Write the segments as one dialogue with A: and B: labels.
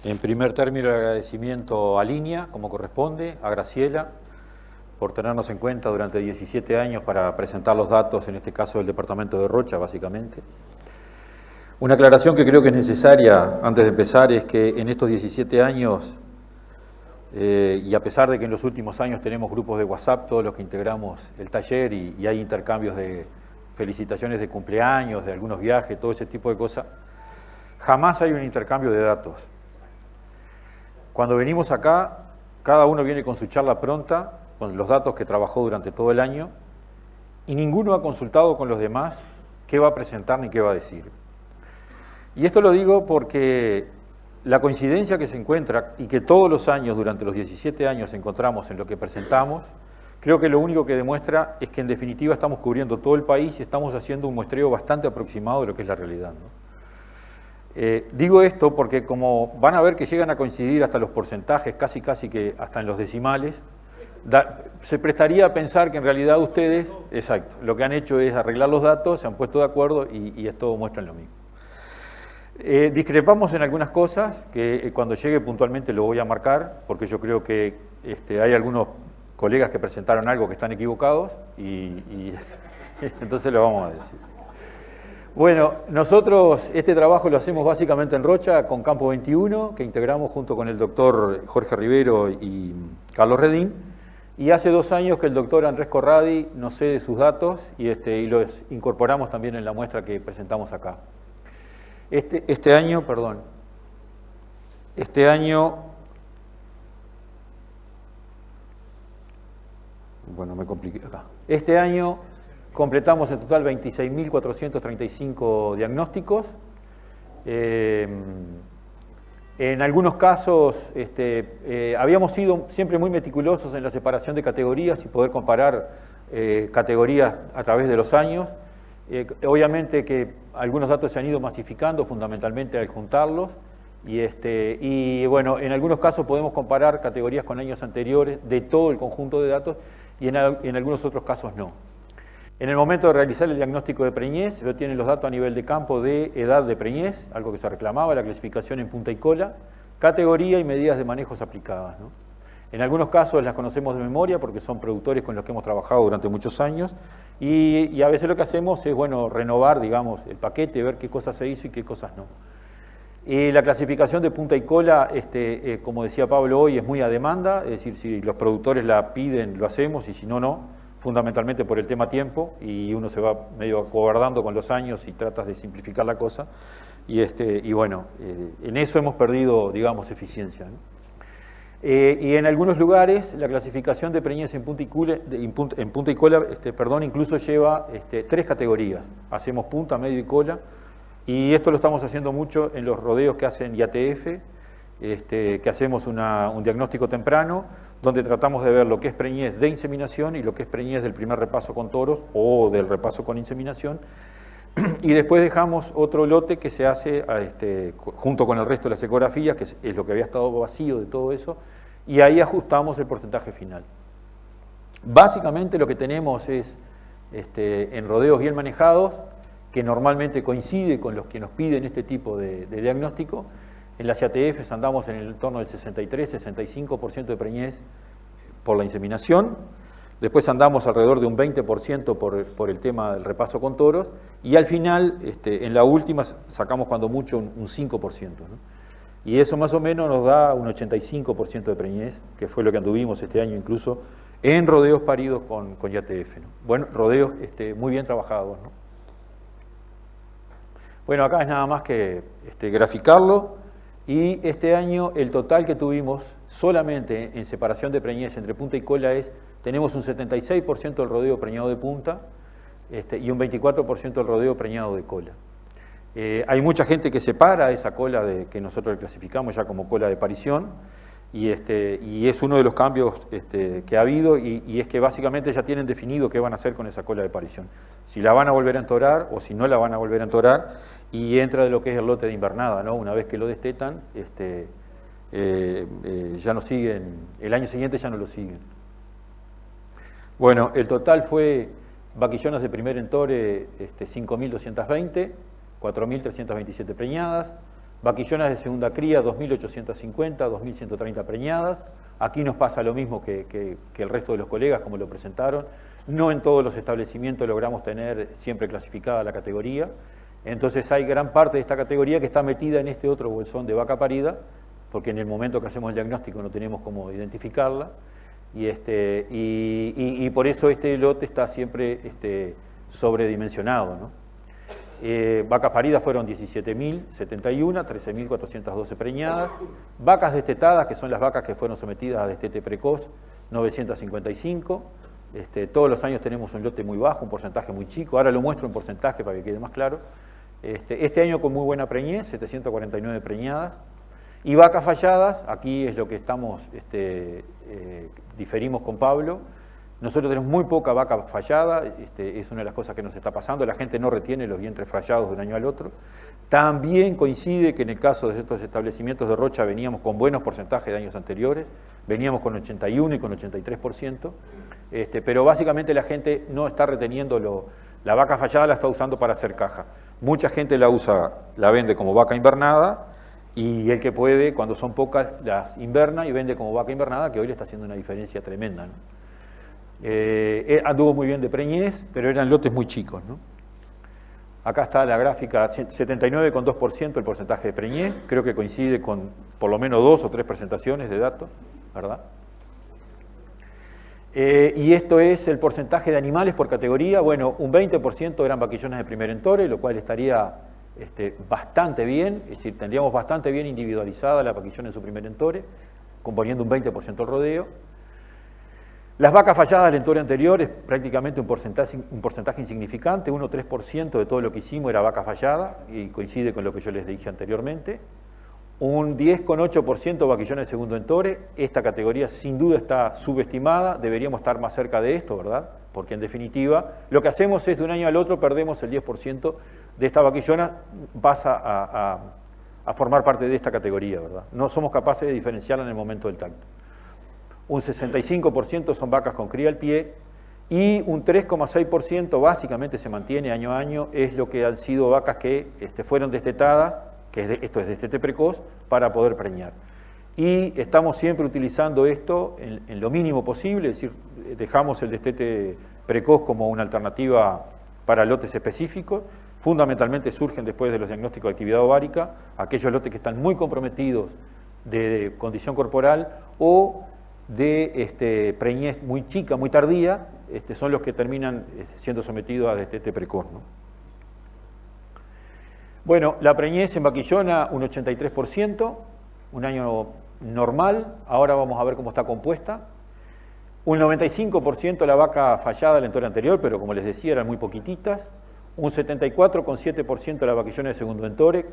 A: En primer término, el agradecimiento a Línea, como corresponde, a Graciela, por tenernos en cuenta durante 17 años para presentar los datos, en este caso del departamento de Rocha, básicamente. Una aclaración que creo que es necesaria antes de empezar es que en estos 17 años, y a pesar de que en los últimos años tenemos grupos de WhatsApp, todos los que integramos el taller, y hay intercambios de felicitaciones de cumpleaños, de algunos viajes, todo ese tipo de cosas, jamás hay un intercambio de datos. Cuando venimos acá, cada uno viene con su charla pronta, con los datos que trabajó durante todo el año, y ninguno ha consultado con los demás qué va a presentar ni qué va a decir. Y esto lo digo porque la coincidencia que se encuentra y que todos los años, durante los 17 años, encontramos en lo que presentamos, creo que lo único que demuestra es que en definitiva estamos cubriendo todo el país y estamos haciendo un muestreo bastante aproximado de lo que es la realidad, ¿no? Digo esto porque como van a ver que llegan a coincidir hasta los porcentajes, casi que hasta en los decimales, se prestaría a pensar que en realidad ustedes, exacto, lo que han hecho es arreglar los datos, se han puesto de acuerdo y esto muestran lo mismo. Discrepamos en algunas cosas que cuando llegue puntualmente lo voy a marcar, porque yo creo que hay algunos colegas que presentaron algo que están equivocados y entonces lo vamos a decir. Bueno, nosotros este trabajo lo hacemos básicamente en Rocha con Campo 21, que integramos junto con el doctor Jorge Rivero y Carlos Redín, y hace 2 años que el doctor Andrés Corradi nos cede sus datos y los incorporamos también en la muestra que presentamos acá. Este año, bueno, me compliqué acá. Este año completamos en total 26.435 diagnósticos. En algunos casos habíamos sido siempre muy meticulosos en la separación de categorías y poder comparar categorías a través de los años. Obviamente que algunos datos se han ido masificando fundamentalmente al juntarlos y bueno, en algunos casos podemos comparar categorías con años anteriores de todo el conjunto de datos y en algunos otros casos no. En el momento de realizar el diagnóstico de preñez, se tienen los datos a nivel de campo de edad de preñez, algo que se reclamaba, la clasificación en punta y cola, categoría y medidas de manejos aplicadas, ¿no? En algunos casos las conocemos de memoria porque son productores con los que hemos trabajado durante muchos años y a veces lo que hacemos es, bueno, renovar, digamos, el paquete, ver qué cosas se hizo y qué cosas no. La clasificación de punta y cola, como decía Pablo hoy, es muy a demanda, es decir, si los productores la piden, lo hacemos y si no, no. Fundamentalmente por el tema tiempo, y uno se va medio acobardando con los años y tratas de simplificar la cosa, y bueno, en eso hemos perdido, digamos, eficiencia, ¿no? Y en algunos lugares la clasificación de preñez en punta y cola, incluso lleva 3 categorías, hacemos punta, medio y cola, y esto lo estamos haciendo mucho en los rodeos que hacen IATF, que hacemos un diagnóstico temprano, donde tratamos de ver lo que es preñez de inseminación y lo que es preñez del primer repaso con toros o del repaso con inseminación, y después dejamos otro lote que se hace junto con el resto de las ecografías, que es lo que había estado vacío de todo eso, y ahí ajustamos el porcentaje final. Básicamente lo que tenemos es en rodeos bien manejados, que normalmente coincide con los que nos piden este tipo de diagnóstico. En las IATFs andamos en el torno del 63-65% de preñez por la inseminación, después andamos alrededor de un 20% por el tema del repaso con toros, y al final, en la última, sacamos cuando mucho un 5%, ¿no? Y eso más o menos nos da un 85% de preñez, que fue lo que anduvimos este año incluso, en rodeos paridos con IATF, ¿no? Bueno, rodeos muy bien trabajados, ¿no? Bueno, acá es nada más que graficarlo. Y este año el total que tuvimos solamente en separación de preñez entre punta y cola tenemos un 76% del rodeo preñado de punta y un 24% del rodeo preñado de cola. Hay mucha gente que separa esa cola que nosotros clasificamos ya como cola de parición y es uno de los cambios que ha habido y es que básicamente ya tienen definido qué van a hacer con esa cola de parición. Si la van a volver a entorar o si no la van a volver a entorar, y entra de lo que es el lote de invernada, ¿no? Una vez que lo destetan, ya no siguen, el año siguiente ya no lo siguen. Bueno, el total fue vaquillonas de primer entore 5.220, 4.327 preñadas, Vaquillonas de segunda cría, 2.850, 2.130 preñadas. Aquí nos pasa lo mismo que el resto de los colegas, como lo presentaron. No en todos los establecimientos logramos tener siempre clasificada la categoría. Entonces hay gran parte de esta categoría que está metida en este otro bolsón de vaca parida, porque en el momento que hacemos el diagnóstico no tenemos cómo identificarla. Y por eso este lote está siempre sobredimensionado, ¿no? Vacas paridas fueron 17.071, 13.412 preñadas. Vacas destetadas, que son las vacas que fueron sometidas a destete precoz, 955. Todos los años tenemos un lote muy bajo, un porcentaje muy chico. Ahora lo muestro en porcentaje para que quede más claro. Este año con muy buena preñez, 749 preñadas. Y vacas falladas, aquí es lo que estamos, diferimos con Pablo. Nosotros tenemos muy poca vaca fallada, es una de las cosas que nos está pasando, la gente no retiene los vientres fallados de un año al otro. También coincide que en el caso de estos establecimientos de Rocha veníamos con buenos porcentajes de años anteriores, veníamos con 81 y con 83%, pero básicamente la gente no está reteniendo, la vaca fallada la está usando para hacer caja. Mucha gente la vende como vaca invernada, y el que puede, cuando son pocas, las inverna y vende como vaca invernada, que hoy le está haciendo una diferencia tremenda, ¿no? Anduvo muy bien de preñez, pero eran lotes muy chicos, ¿no? Acá está la gráfica, 79,2% el porcentaje de preñez, creo que coincide con por lo menos 2 o 3 presentaciones de datos, ¿verdad? Y esto es el porcentaje de animales por categoría. Bueno, un 20% eran vaquillonas de primer entore, lo cual estaría bastante bien, es decir, tendríamos bastante bien individualizada la vaquillona en su primer entore, componiendo un 20% el rodeo. Las vacas falladas del entore anterior es prácticamente un porcentaje insignificante, 1 o 3% de todo lo que hicimos era vaca fallada, y coincide con lo que yo les dije anteriormente. Un 10,8% vaquillona de segundo entore, esta categoría sin duda está subestimada, deberíamos estar más cerca de esto, ¿verdad? Porque en definitiva lo que hacemos es de un año al otro perdemos el 10% de esta vaquillona, pasa a formar parte de esta categoría, ¿verdad? No somos capaces de diferenciarla en el momento del tacto. Un 65% son vacas con cría al pie y un 3,6% básicamente se mantiene año a año, es lo que han sido vacas que fueron destetadas, esto es destete precoz, para poder preñar. Y estamos siempre utilizando esto en lo mínimo posible, es decir, dejamos el destete precoz como una alternativa para lotes específicos, fundamentalmente surgen después de los diagnósticos de actividad ovárica, aquellos lotes que están muy comprometidos de condición corporal o de preñez muy chica, muy tardía, son los que terminan siendo sometidos a destete precoz, ¿no? Bueno, la preñez en vaquillona un 83%, un año normal, ahora vamos a ver cómo está compuesta. Un 95% la vaca fallada del entore anterior, pero como les decía eran muy poquititas. Un 74,7% la vaquillona de segundo entore,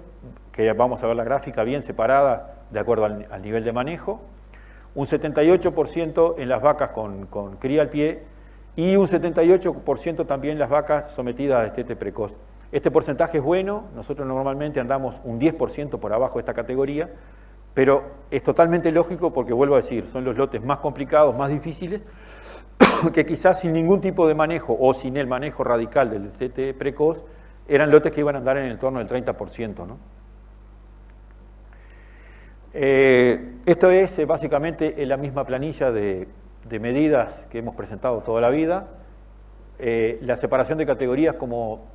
A: que vamos a ver la gráfica bien separada de acuerdo al nivel de manejo. Un 78% en las vacas con cría al pie y un 78% también las vacas sometidas a destete precoz. Este porcentaje es bueno, nosotros normalmente andamos un 10% por abajo de esta categoría, pero es totalmente lógico porque, vuelvo a decir, son los lotes más complicados, más difíciles, que quizás sin ningún tipo de manejo o sin el manejo radical del destete precoz, eran lotes que iban a andar en el torno del 30%, ¿no? Esto es básicamente la misma planilla de medidas que hemos presentado toda la vida. La separación de categorías, como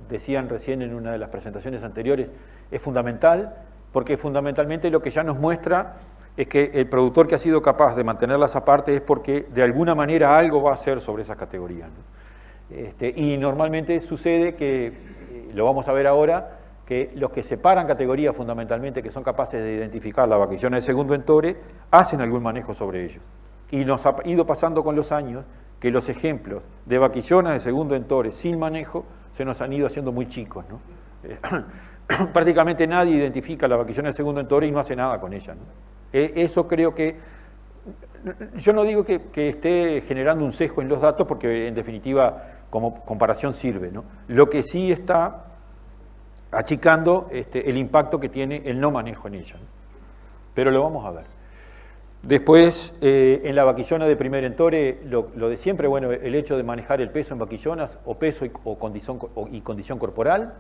A: decían recién en una de las presentaciones anteriores, es fundamental, porque fundamentalmente lo que ya nos muestra es que el productor que ha sido capaz de mantenerlas aparte es porque de alguna manera algo va a hacer sobre esas categorías, ¿no? Y normalmente sucede que, lo vamos a ver ahora, que los que separan categorías fundamentalmente, que son capaces de identificar la vaquillona de segundo entore, hacen algún manejo sobre ellos. Y nos ha ido pasando con los años que los ejemplos de vaquillonas de segundo entore sin manejo se nos han ido haciendo muy chicos, ¿no? Prácticamente nadie identifica la vaquillona de segundo entore y no hace nada con ella, ¿no? Eso creo que, yo no digo que esté generando un sesgo en los datos, porque en definitiva como comparación sirve, ¿no? Lo que sí está achicando el impacto que tiene el no manejo en ella, ¿no? Pero lo vamos a ver. Después, en la vaquillona de primer entore, lo de siempre, bueno, el hecho de manejar el peso en vaquillonas, o peso y condición corporal.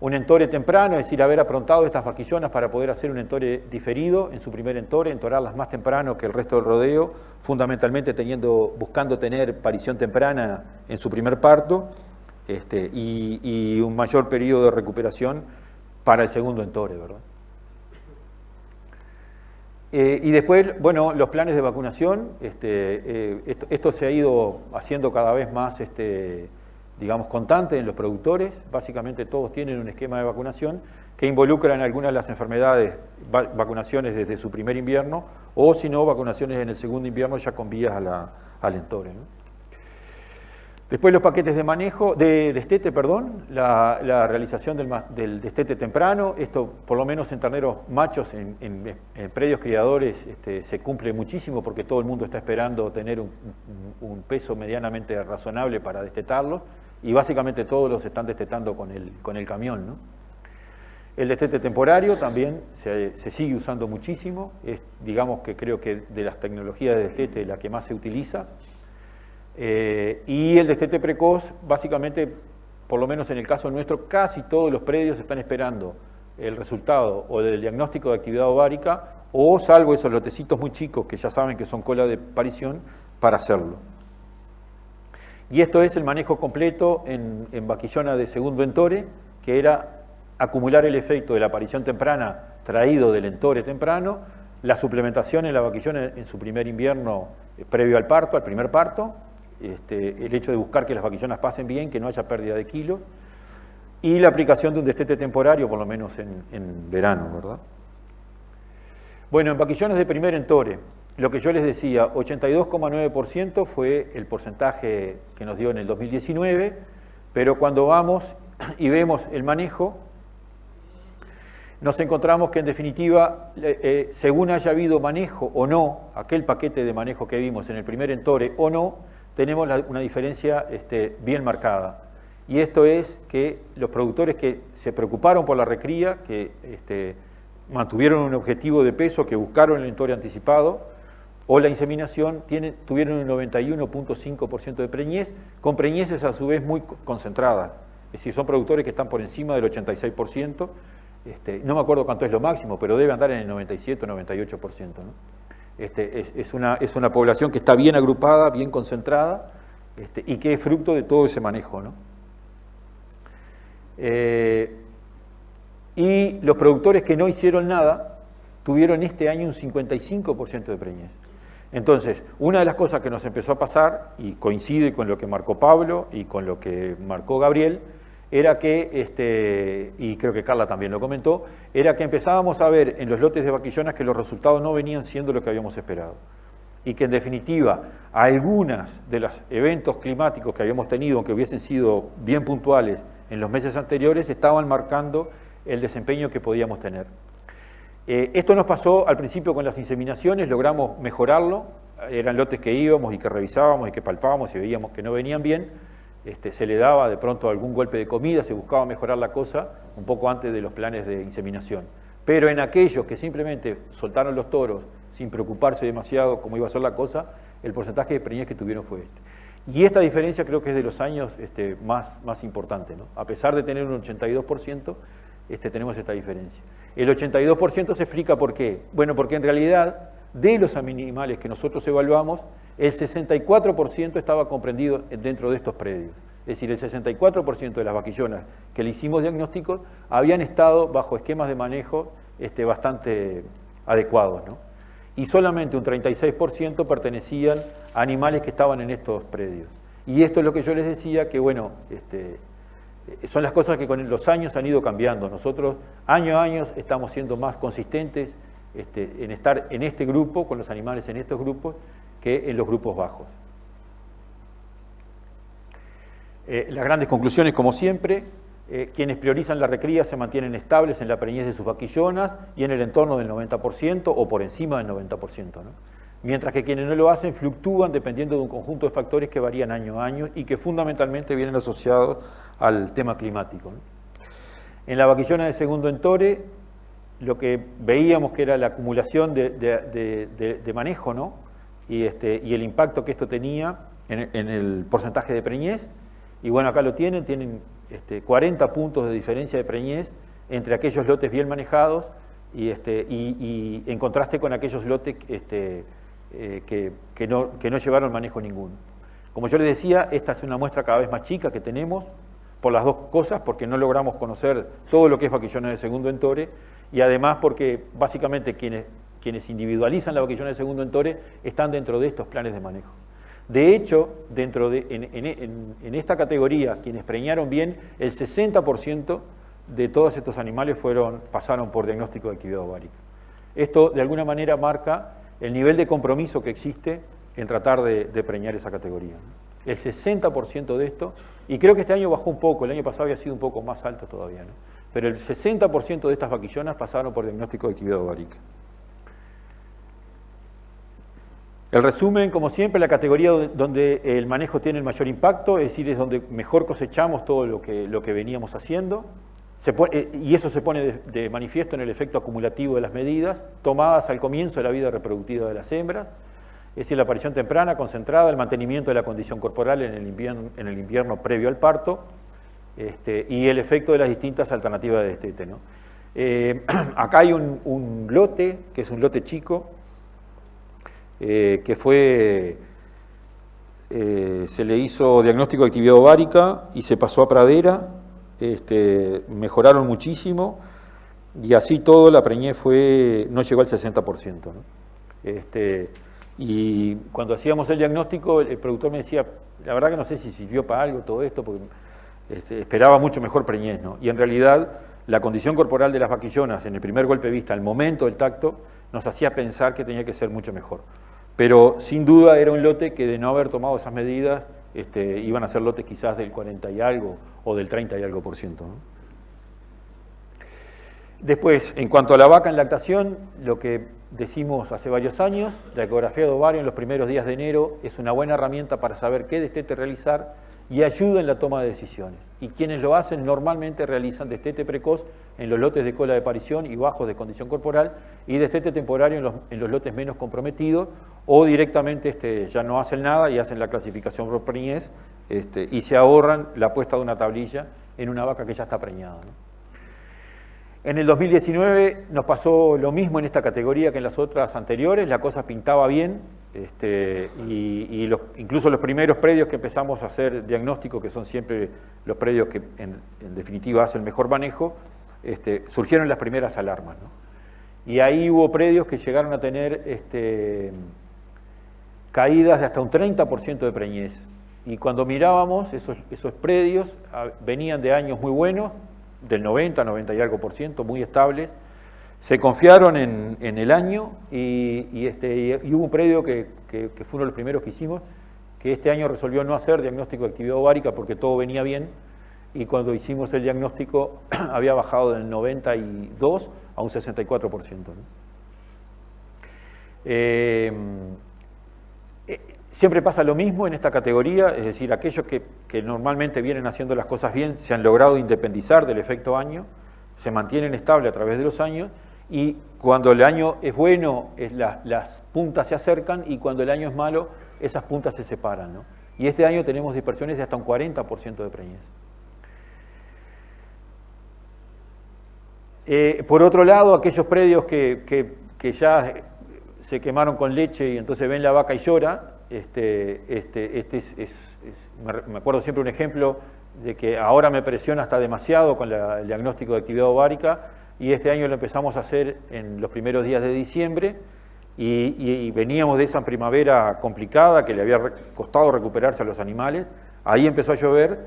A: un entore temprano, es decir, haber aprontado estas vaquillonas para poder hacer un entore diferido en su primer entore, entorarlas más temprano que el resto del rodeo, fundamentalmente buscando tener parición temprana en su primer parto, y un mayor periodo de recuperación para el segundo entore, ¿verdad? Y después, bueno, los planes de vacunación, esto se ha ido haciendo cada vez más, digamos, constante en los productores. Básicamente todos tienen un esquema de vacunación que involucra en algunas de las enfermedades vacunaciones desde su primer invierno, o si no, vacunaciones en el segundo invierno ya con vías al entore, ¿no? Después los paquetes de manejo, de destete, perdón, la realización del destete temprano. Esto, por lo menos en terneros machos, en predios criadores, se cumple muchísimo porque todo el mundo está esperando tener un peso medianamente razonable para destetarlos, y básicamente todos los están destetando con el camión, ¿no? El destete temporario también se sigue usando muchísimo, digamos que creo que de las tecnologías de destete la que más se utiliza. Y el destete precoz, básicamente, por lo menos en el caso nuestro, casi todos los predios están esperando el resultado o del diagnóstico de actividad ovárica, o salvo esos lotecitos muy chicos que ya saben que son cola de parición, para hacerlo. Y esto es el manejo completo en vaquillona de segundo entore, que era acumular el efecto de la aparición temprana traído del entore temprano, la suplementación en la vaquillona en su primer invierno previo al parto, al primer parto, el hecho de buscar que las vaquillonas pasen bien, que no haya pérdida de kilos, y la aplicación de un destete temporario, por lo menos en verano, ¿verdad? Bueno, en vaquillones de primer entore, lo que yo les decía, 82,9% fue el porcentaje que nos dio en el 2019, pero cuando vamos y vemos el manejo, nos encontramos que en definitiva, según haya habido manejo o no, aquel paquete de manejo que vimos en el primer entore o no, tenemos una diferencia bien marcada. Y esto es que los productores que se preocuparon por la recría, que mantuvieron un objetivo de peso, que buscaron el entore anticipado, o la inseminación, tuvieron un 91,5% de preñez, con preñeces a su vez muy concentradas. Es decir, son productores que están por encima del 86%, no me acuerdo cuánto es lo máximo, pero debe andar en el 97 o 98%, ¿no? Es una población que está bien agrupada, bien concentrada, y que es fruto de todo ese manejo, ¿no? Y los productores que no hicieron nada tuvieron este año un 55% de preñez. Entonces, una de las cosas que nos empezó a pasar, y coincide con lo que marcó Pablo y con lo que marcó Gabriel, era que, y creo que Carla también lo comentó, era que empezábamos a ver en los lotes de vaquillonas que los resultados no venían siendo lo que habíamos esperado. Y que en definitiva, algunos de los eventos climáticos que habíamos tenido, aunque hubiesen sido bien puntuales en los meses anteriores, estaban marcando el desempeño que podíamos tener. Esto nos pasó al principio con las inseminaciones, logramos mejorarlo, eran lotes que íbamos y que revisábamos y que palpábamos y veíamos que no venían bien. Se le daba de pronto algún golpe de comida, se buscaba mejorar la cosa un poco antes de los planes de inseminación. Pero en aquellos que simplemente soltaron los toros sin preocuparse demasiado cómo iba a ser la cosa, el porcentaje de preñez que tuvieron fue este. Y esta diferencia creo que es de los años más importante, ¿no? A pesar de tener un 82%, tenemos esta diferencia. El 82% se explica por qué. Bueno, porque en realidad de los animales que nosotros evaluamos, el 64% estaba comprendido dentro de estos predios. Es decir, el 64% de las vaquillonas que le hicimos diagnósticos habían estado bajo esquemas de manejo bastante adecuados, ¿no? Y solamente un 36% pertenecían a animales que estaban en estos predios. Y esto es lo que yo les decía, que bueno, son las cosas que con los años han ido cambiando. Nosotros año a año estamos siendo más consistentes en estar en este grupo, con los animales en estos grupos, que en los grupos bajos. Las grandes conclusiones, como siempre, quienes priorizan la recría se mantienen estables en la preñez de sus vaquillonas y en el entorno del 90% o por encima del 90%, ¿no? Mientras que quienes no lo hacen fluctúan dependiendo de un conjunto de factores que varían año a año y que fundamentalmente vienen asociados al tema climático, ¿no? En la vaquillona de segundo entore, lo que veíamos que era la acumulación de manejo, ¿no? Y el impacto que esto tenía en el porcentaje de preñez. Y bueno, acá lo tienen 40 puntos de diferencia de preñez entre aquellos lotes bien manejados y en contraste con aquellos lotes que no llevaron manejo ninguno. Como yo les decía, esta es una muestra cada vez más chica que tenemos, por las dos cosas, porque no logramos conocer todo lo que es vaquillones de segundo entore, y además porque básicamente quienes individualizan la vaquillona de segundo entore están dentro de estos planes de manejo. De hecho, en esta categoría, quienes preñaron bien, el 60% de todos estos animales pasaron por diagnóstico de actividad ovárica. Esto, de alguna manera, marca el nivel de compromiso que existe en tratar de preñar esa categoría. El 60% de esto, y creo que este año bajó un poco, el año pasado había sido un poco más alto todavía, ¿no? Pero el 60% de estas vaquillonas pasaron por diagnóstico de actividad ovárica. El resumen, como siempre, la categoría donde el manejo tiene el mayor impacto, es decir, es donde mejor cosechamos todo lo que veníamos haciendo, y eso se pone de manifiesto en el efecto acumulativo de las medidas, tomadas al comienzo de la vida reproductiva de las hembras, es decir, la aparición temprana, concentrada, el mantenimiento de la condición corporal en el invierno previo al parto, y el efecto de las distintas alternativas de destete, ¿no? Acá hay un lote, que es un lote chico, que se le hizo diagnóstico de actividad ovárica y se pasó a pradera, mejoraron muchísimo, y así todo la preñez no llegó al 60%, ¿no? Y cuando hacíamos el diagnóstico, el productor me decía, la verdad que no sé si sirvió para algo todo esto, porque esperaba mucho mejor preñez, ¿no? Y en realidad la condición corporal de las vaquillonas en el primer golpe de vista, al momento del tacto, nos hacía pensar que tenía que ser mucho mejor. Pero sin duda era un lote que de no haber tomado esas medidas, iban a ser lotes quizás del 40 y algo o del 30 y algo %, ¿no? Después, en cuanto a la vaca en lactación, lo que decimos hace varios años, la ecografía de ovario en los primeros días de enero es una buena herramienta para saber qué destete realizar y ayuda en la toma de decisiones. Y quienes lo hacen normalmente realizan destete precoz en los lotes de cola de aparición y bajos de condición corporal y destete temporario en los lotes menos comprometidos, o directamente ya no hacen nada y hacen la clasificación por preñez y se ahorran la puesta de una tablilla en una vaca que ya está preñada, ¿no? En el 2019 nos pasó lo mismo en esta categoría que en las otras anteriores, la cosa pintaba bien, incluso los primeros predios que empezamos a hacer diagnóstico, que son siempre los predios que en definitiva hacen el mejor manejo, surgieron las primeras alarmas, ¿no? Y ahí hubo predios que llegaron a tener caídas de hasta un 30% de preñez. Y cuando mirábamos esos predios, venían de años muy buenos, del 90 y algo %, muy estables, se confiaron en el año y hubo un predio que fue uno de los primeros que hicimos, que este año resolvió no hacer diagnóstico de actividad ovárica porque todo venía bien, y cuando hicimos el diagnóstico había bajado del 92 a un 64%, ¿no? Siempre pasa lo mismo en esta categoría, es decir, aquellos que normalmente vienen haciendo las cosas bien se han logrado independizar del efecto año, se mantienen estables a través de los años, y cuando el año es bueno, las puntas se acercan, y cuando el año es malo, esas puntas se separan, ¿no? Y este año tenemos dispersiones de hasta un 40% de preñez. Por otro lado, aquellos predios que ya se quemaron con leche y entonces ven la vaca y llora, me acuerdo siempre un ejemplo de que ahora me presiona hasta demasiado con el diagnóstico de actividad ovárica, y este año lo empezamos a hacer en los primeros días de diciembre, y veníamos de esa primavera complicada que le había costado recuperarse a los animales. Ahí empezó a llover,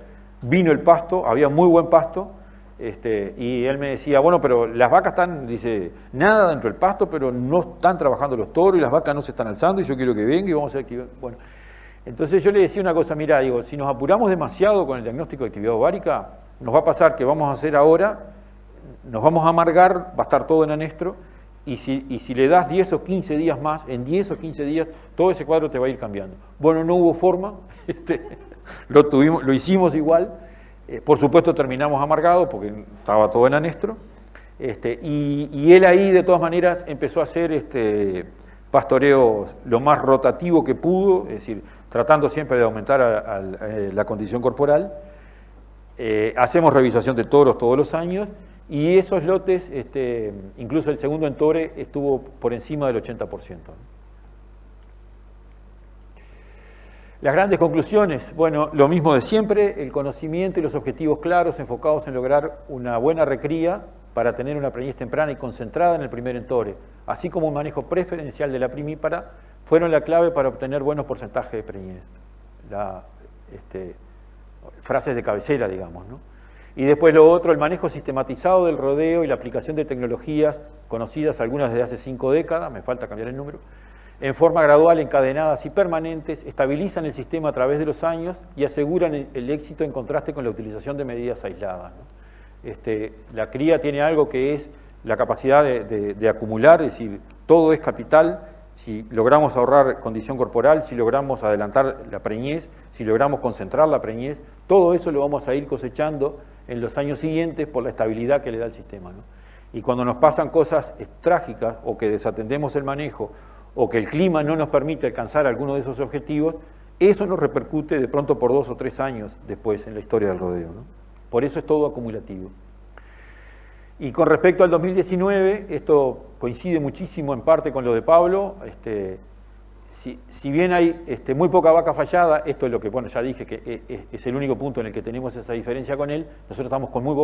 A: vino el pasto, había muy buen pasto, y él me decía, bueno, pero las vacas están, dice, nada dentro del pasto, pero no están trabajando los toros y las vacas no se están alzando, y yo quiero que venga y vamos a activar. Bueno, entonces yo le decía una cosa, mirá, digo, si nos apuramos demasiado con el diagnóstico de actividad ovárica, nos va a pasar que vamos a hacer ahora, nos vamos a amargar, va a estar todo en anestro, y si le das 10 o 15 días más, en 10 o 15 días, todo ese cuadro te va a ir cambiando. Bueno, no hubo forma, lo hicimos igual. Por supuesto terminamos amargados porque estaba todo en anestro, y él ahí de todas maneras empezó a hacer pastoreo lo más rotativo que pudo, es decir, tratando siempre de aumentar la condición corporal, hacemos revisación de toros todos los años y esos lotes, incluso el segundo en Tore estuvo por encima del 80%. Las grandes conclusiones, bueno, lo mismo de siempre, el conocimiento y los objetivos claros enfocados en lograr una buena recría para tener una preñez temprana y concentrada en el primer entore, así como un manejo preferencial de la primípara, fueron la clave para obtener buenos porcentajes de preñez. Frases de cabecera, digamos, ¿no? Y después lo otro, el manejo sistematizado del rodeo y la aplicación de tecnologías conocidas, algunas desde hace 5 décadas, me falta cambiar el número, en forma gradual, encadenadas y permanentes, estabilizan el sistema a través de los años y aseguran el éxito en contraste con la utilización de medidas aisladas, ¿no? La cría tiene algo que es la capacidad de acumular, es decir, todo es capital. Si logramos ahorrar condición corporal, si logramos adelantar la preñez, si logramos concentrar la preñez, todo eso lo vamos a ir cosechando en los años siguientes por la estabilidad que le da el sistema, ¿no? Y cuando nos pasan cosas trágicas o que desatendemos el manejo o que el clima no nos permite alcanzar alguno de esos objetivos, eso nos repercute de pronto por 2 o 3 años después en la historia del rodeo, ¿no? Por eso es todo acumulativo. Y con respecto al 2019, esto coincide muchísimo en parte con lo de Pablo. Si bien hay muy poca vaca fallada, esto es lo que, bueno, ya dije que es el único punto en el que tenemos esa diferencia con él, nosotros estamos con muy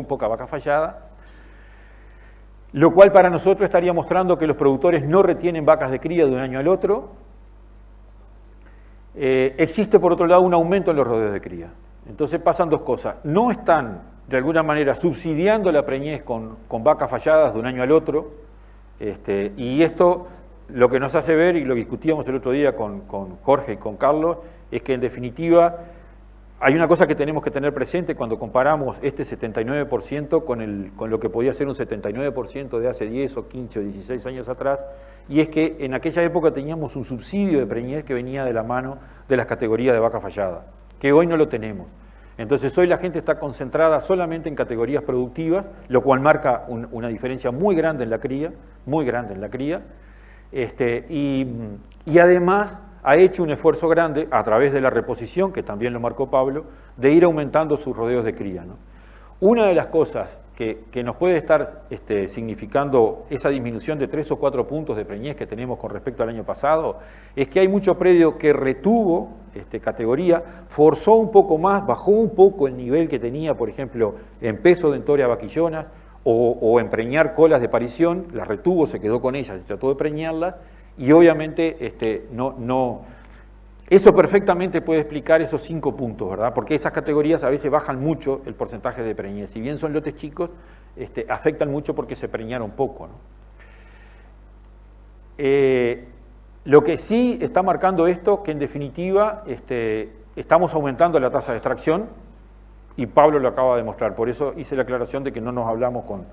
A: poca vaca fallada, lo cual para nosotros estaría mostrando que los productores no retienen vacas de cría de un año al otro. Existe por otro lado un aumento en los rodeos de cría. Entonces pasan dos cosas, no están de alguna manera subsidiando la preñez con vacas falladas de un año al otro, y esto lo que nos hace ver, y lo que discutíamos el otro día con Jorge y con Carlos, es que en definitiva hay una cosa que tenemos que tener presente cuando comparamos este 79% con lo que podía ser un 79% de hace 10 o 15 o 16 años atrás, y es que en aquella época teníamos un subsidio de preñez que venía de la mano de las categorías de vaca fallada, que hoy no lo tenemos. Entonces hoy la gente está concentrada solamente en categorías productivas, lo cual marca una diferencia muy grande en la cría, y además ha hecho un esfuerzo grande a través de la reposición, que también lo marcó Pablo, de ir aumentando sus rodeos de cría, ¿no? Una de las cosas que nos puede estar significando esa disminución de 3 o 4 puntos de preñez que tenemos con respecto al año pasado, es que hay mucho predio que retuvo categoría, forzó un poco más, bajó un poco el nivel que tenía, por ejemplo, en peso de entore a vaquillonas o en preñar colas de parición, las retuvo, se quedó con ellas, se trató de preñarlas, y obviamente eso perfectamente puede explicar esos 5 puntos, ¿verdad? Porque esas categorías a veces bajan mucho el porcentaje de preñez. Si bien son lotes chicos, afectan mucho porque se preñaron poco, ¿no? Lo que sí está marcando esto, que en definitiva estamos aumentando la tasa de extracción, y Pablo lo acaba de mostrar. Por eso hice la aclaración de que no nos hablamos con...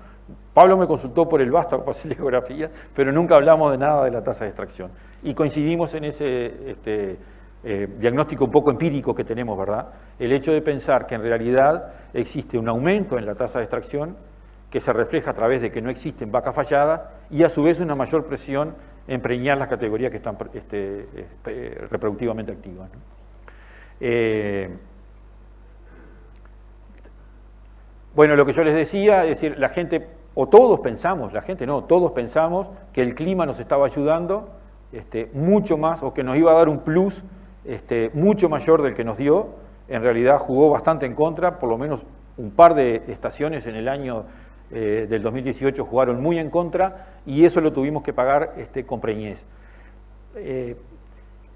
A: Pablo me consultó por el vástago para hacer ecografía, pero nunca hablamos de nada de la tasa de extracción. Y coincidimos en ese diagnóstico un poco empírico que tenemos, ¿verdad? El hecho de pensar que en realidad existe un aumento en la tasa de extracción que se refleja a través de que no existen vacas falladas y a su vez una mayor presión en preñar las categorías que están reproductivamente activas, ¿no? Bueno, lo que yo les decía, es decir, la gente, o todos pensamos, la gente no, todos pensamos que el clima nos estaba ayudando mucho más, o que nos iba a dar un plus mucho mayor del que nos dio. En realidad jugó bastante en contra, por lo menos un par de estaciones en el año del 2018 jugaron muy en contra, y eso lo tuvimos que pagar con preñez.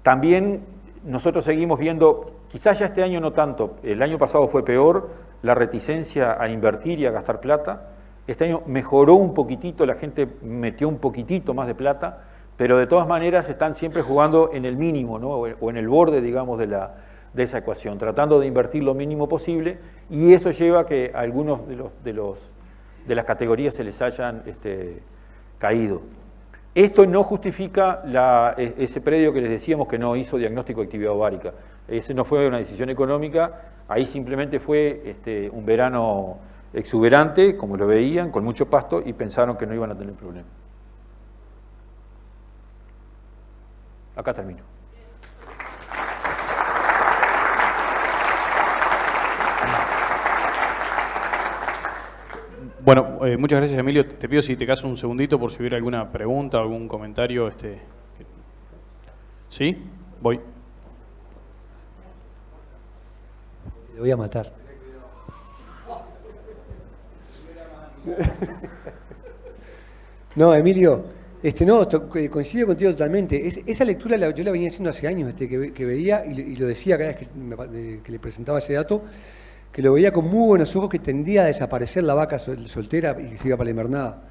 A: También nosotros seguimos viendo, quizás ya este año no tanto, el año pasado fue peor, la reticencia a invertir y a gastar plata. Este año mejoró un poquitito, la gente metió un poquitito más de plata, pero de todas maneras están siempre jugando en el mínimo, ¿no? O en el borde, digamos, de esa ecuación, tratando de invertir lo mínimo posible, y eso lleva a que algunos de las categorías se les hayan caído. Esto no justifica ese predio que les decíamos que no hizo diagnóstico de actividad ovárica. Ese no fue una decisión económica, ahí simplemente fue un verano exuberante, como lo veían, con mucho pasto, y pensaron que no iban a tener problema. Acá termino.
B: Bueno, muchas gracias, Emilio. Te pido si te caso un segundito por si hubiera alguna pregunta, algún comentario. ¿Sí? Voy.
C: Te voy a matar. No, Emilio, coincido contigo totalmente. Esa lectura yo la venía haciendo hace años, que veía y lo decía cada vez que le presentaba ese dato, que lo veía con muy buenos ojos, que tendía a desaparecer la vaca soltera y que se iba para la invernada.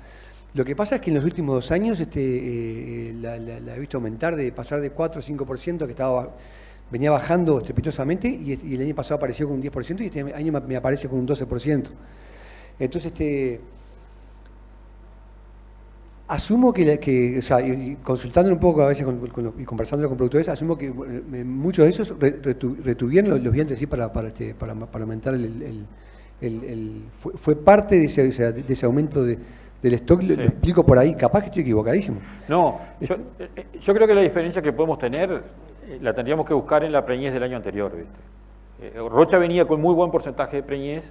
C: Lo que pasa es que en los últimos 2 años la he visto aumentar, de pasar de 4 o 5%, que venía bajando estrepitosamente, y el año pasado apareció con un 10%, y este año me aparece con un 12%. Entonces, asumo o sea, y consultándolo un poco a veces y conversándolo con productores, asumo que muchos de esos retuvieron los vientres, ¿sí? para aumentar fue parte de ese aumento del stock. Sí. Lo explico por ahí, capaz que estoy equivocadísimo.
A: No, yo creo que la diferencia que podemos tener la tendríamos que buscar en la preñez del año anterior, ¿viste? Rocha venía con muy buen porcentaje de preñez,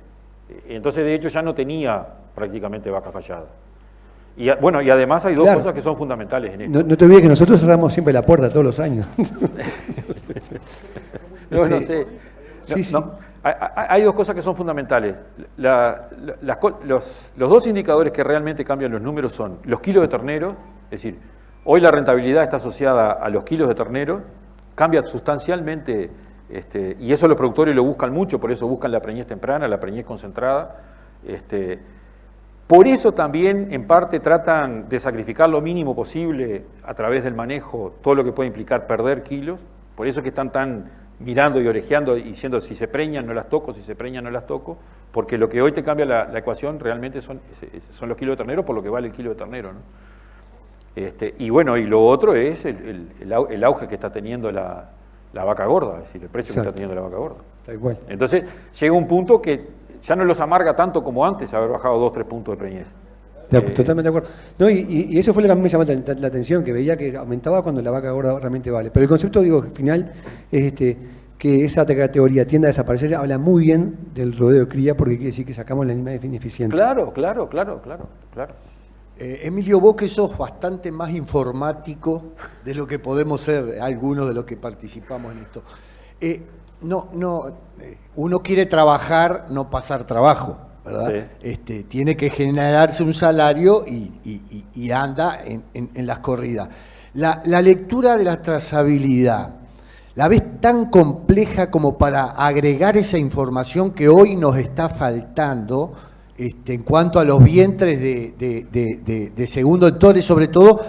A: entonces de hecho ya no tenía prácticamente vaca fallada. Y bueno, y además hay dos cosas que son fundamentales en esto.
C: No te olvides que nosotros cerramos siempre la puerta todos los años.
A: No sé.
C: Sí, sí.
A: No, hay dos cosas que son fundamentales. Los dos indicadores que realmente cambian los números son los kilos de ternero, es decir, hoy la rentabilidad está asociada a los kilos de ternero, cambia sustancialmente, y eso los productores lo buscan mucho, por eso buscan la preñez temprana, la preñez concentrada. Por eso también, en parte, tratan de sacrificar lo mínimo posible a través del manejo, todo lo que puede implicar perder kilos. Por eso es que están tan mirando y orejeando y diciendo si se preñan no las toco, si se preñan no las toco, porque lo que hoy te cambia la ecuación realmente son los kilos de ternero por lo que vale el kilo de ternero, ¿no? Y bueno, y lo otro es el auge que está teniendo la vaca gorda, es decir, el precio. Exacto. Que está teniendo la vaca gorda.
C: Tal cual.
A: Entonces, llega un punto que ya no los amarga tanto como antes haber bajado 2 o 3 puntos de preñez.
C: Totalmente de acuerdo. No, y eso fue lo que a mí me llamó la atención, que veía que aumentaba cuando la vaca gorda realmente vale. Pero el concepto, final es que esa categoría tienda a desaparecer, habla muy bien del rodeo de cría, porque quiere decir que sacamos la animal ineficiente.
A: Claro.
D: Emilio, vos que sos bastante más informático de lo que podemos ser algunos de los que participamos en esto. Uno quiere trabajar, no pasar trabajo, ¿verdad? Sí. Tiene que generarse un salario y anda en las corridas. La lectura de la trazabilidad, ¿la ves tan compleja como para agregar esa información que hoy nos está faltando en cuanto a los vientres de segundo entorno, sobre todo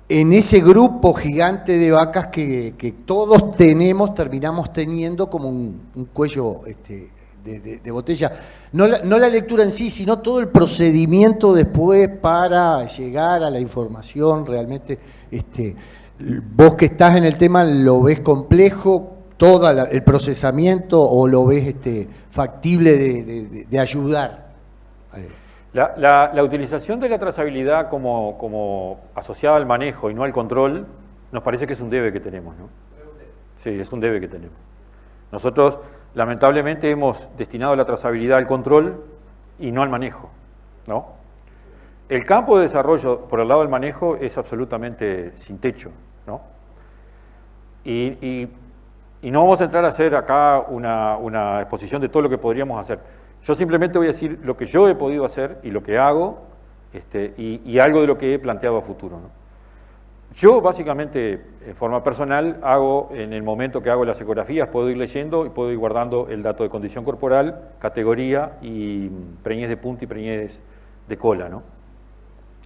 D: en ese grupo gigante de vacas que todos terminamos teniendo como un cuello de botella? No la lectura en sí, sino todo el procedimiento después para llegar a la información realmente. Vos que estás en el tema, ¿lo ves complejo todo el procesamiento o lo ves factible de ayudar?
A: La utilización de la trazabilidad como asociada al manejo y no al control, nos parece que es un debe que tenemos, ¿no? Sí, es un debe que tenemos. Nosotros, lamentablemente, hemos destinado la trazabilidad al control y no al manejo, ¿no? El campo de desarrollo por el lado del manejo es absolutamente sin techo, ¿no? Y no vamos a entrar a hacer acá una exposición de todo lo que podríamos hacer. Yo simplemente voy a decir lo que yo he podido hacer y lo que hago, y algo de lo que he planteado a futuro, ¿no? Yo básicamente, en forma personal, en el momento que hago las ecografías, puedo ir leyendo y puedo ir guardando el dato de condición corporal, categoría y preñez de punta y preñez de cola, ¿no?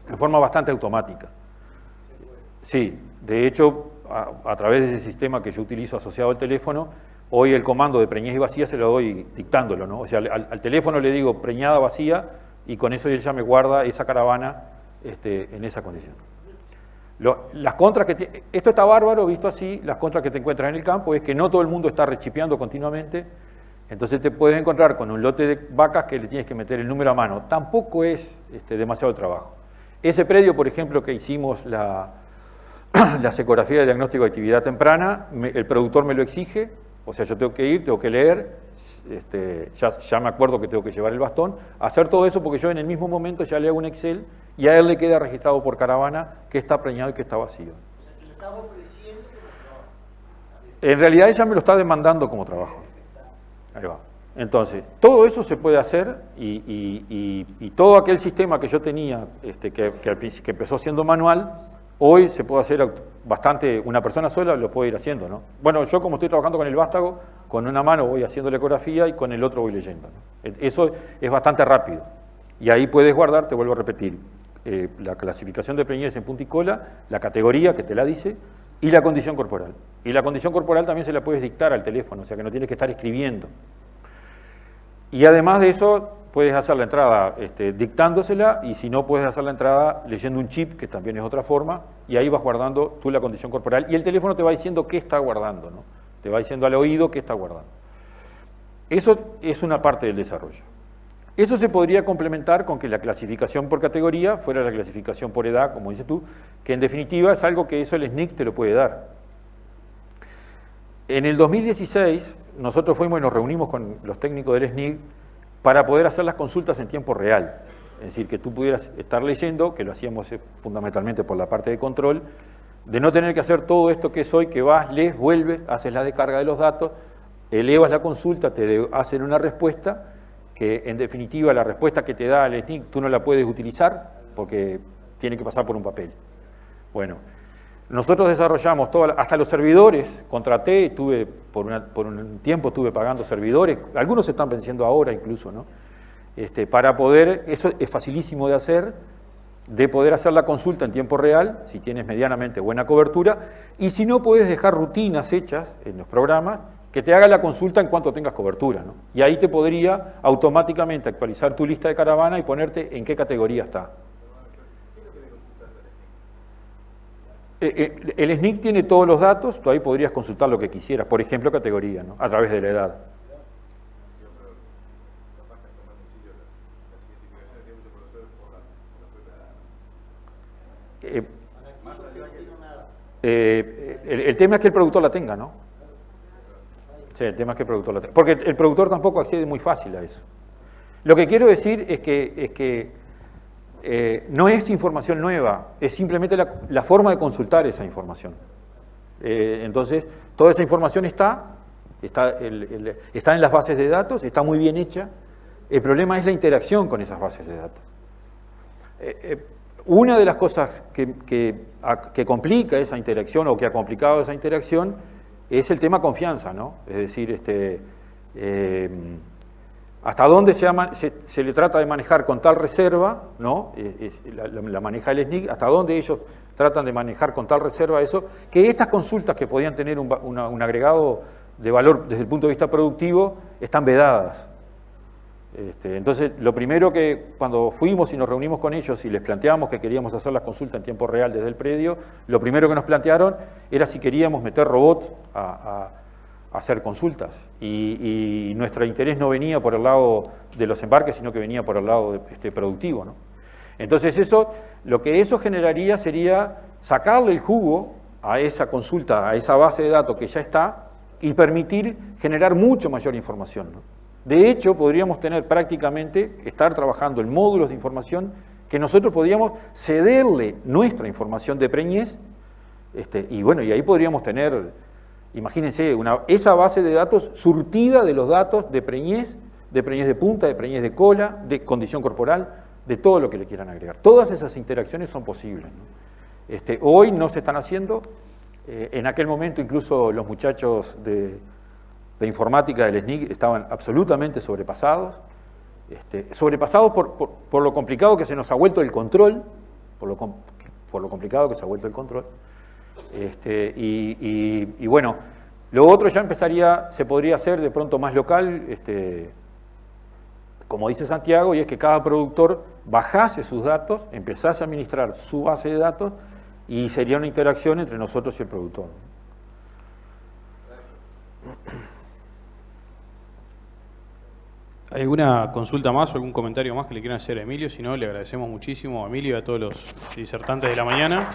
A: En forma bastante automática. Sí, de hecho, a través de ese sistema que yo utilizo asociado al teléfono, hoy el comando de preñez y vacía se lo doy dictándolo, ¿no? O sea, al teléfono le digo preñada vacía y con eso él ya me guarda esa caravana en esa condición. Las contras esto está bárbaro, visto así, las contras que te encuentras en el campo es que no todo el mundo está rechipeando continuamente, entonces te puedes encontrar con un lote de vacas que le tienes que meter el número a mano. Tampoco es demasiado trabajo. Ese predio, por ejemplo, que hicimos la ecografía de diagnóstico de actividad temprana, el productor me lo exige. O sea, yo tengo que ir, tengo que leer, ya me acuerdo que tengo que llevar el bastón, hacer todo eso porque yo en el mismo momento ya le hago un Excel y a él le queda registrado por caravana que está preñado y que está vacío. En realidad ella me lo está demandando como trabajo. Ahí va. Entonces, todo eso se puede hacer y todo aquel sistema que yo tenía, que empezó siendo manual, hoy se puede hacer bastante, una persona sola lo puede ir haciendo, ¿no? Bueno, yo como estoy trabajando con el vástago, con una mano voy haciendo la ecografía y con el otro voy leyendo, ¿no? Eso es bastante rápido. Y ahí puedes guardar, te vuelvo a repetir, la clasificación de preñez en punta y cola, la categoría que te la dice, y la condición corporal. Y la condición corporal también se la puedes dictar al teléfono, o sea que no tienes que estar escribiendo. Y además de eso, puedes hacer la entrada dictándosela, y si no, puedes hacer la entrada leyendo un chip, que también es otra forma, y ahí vas guardando tú la condición corporal, y el teléfono te va diciendo qué está guardando, ¿no? Te va diciendo al oído qué está guardando. Eso es una parte del desarrollo. Eso se podría complementar con que la clasificación por categoría fuera la clasificación por edad, como dices tú, que en definitiva es algo que eso el SNIC te lo puede dar. En el 2016 nosotros fuimos y nos reunimos con los técnicos del SNIC para poder hacer las consultas en tiempo real. Es decir, que tú pudieras estar leyendo, que lo hacíamos fundamentalmente por la parte de control, de no tener que hacer todo esto que es hoy, que vas, lees, vuelves, haces la descarga de los datos, elevas la consulta, te hacen una respuesta, que en definitiva la respuesta que te da el SNIC tú no la puedes utilizar porque tiene que pasar por un papel. Bueno, nosotros desarrollamos hasta los servidores, contraté, por un tiempo estuve pagando servidores, algunos se están venciendo ahora incluso, ¿no? Para poder, eso es facilísimo de hacer, de poder hacer la consulta en tiempo real, si tienes medianamente buena cobertura, y si no puedes dejar rutinas hechas en los programas, que te haga la consulta en cuanto tengas cobertura, ¿no? Y ahí te podría automáticamente actualizar tu lista de caravana y ponerte en qué categoría está. El SNIC tiene todos los datos, tú ahí podrías consultar lo que quisieras, por ejemplo, categoría, ¿no? A través de la edad. El tema es que el productor la tenga, ¿no? Sí, el tema es que el productor la tenga. Porque el productor tampoco accede muy fácil a eso. Lo que quiero decir es que no es información nueva, es simplemente la forma de consultar esa información. Entonces, toda esa información está en las bases de datos, está muy bien hecha. El problema es la interacción con esas bases de datos. Una de las cosas que complica esa interacción o que ha complicado esa interacción es el tema confianza, ¿no? Es decir, hasta dónde se le trata de manejar con tal reserva, ¿no? La maneja el SNIC, hasta dónde ellos tratan de manejar con tal reserva eso, que estas consultas que podían tener un agregado de valor desde el punto de vista productivo están vedadas. Entonces, lo primero que cuando fuimos y nos reunimos con ellos y les planteamos que queríamos hacer las consultas en tiempo real desde el predio, lo primero que nos plantearon era si queríamos meter robots a hacer consultas. Y nuestro interés no venía por el lado de los embarques, sino que venía por el lado productivo, ¿no? Entonces, lo que eso generaría sería sacarle el jugo a esa consulta, a esa base de datos que ya está, y permitir generar mucho mayor información, ¿no? De hecho, podríamos tener prácticamente, estar trabajando en módulos de información que nosotros podríamos cederle nuestra información de preñez, y bueno, y ahí podríamos tener, imagínense, esa base de datos surtida de los datos de preñez de punta, de preñez de cola, de condición corporal, de todo lo que le quieran agregar. Todas esas interacciones son posibles, ¿no? Hoy no se están haciendo, en aquel momento incluso los muchachos de informática del SNIC estaban absolutamente sobrepasados, sobrepasados por lo complicado que se nos ha vuelto el control, por lo complicado que se ha vuelto el control, y bueno, lo otro ya se podría hacer de pronto más local, como dice Santiago, y es que cada productor bajase sus datos, empezase a administrar su base de datos, y sería una interacción entre nosotros y el productor.
B: ¿Hay alguna consulta más o algún comentario más que le quieran hacer a Emilio? Si no, le agradecemos muchísimo a Emilio y a todos los disertantes de la mañana.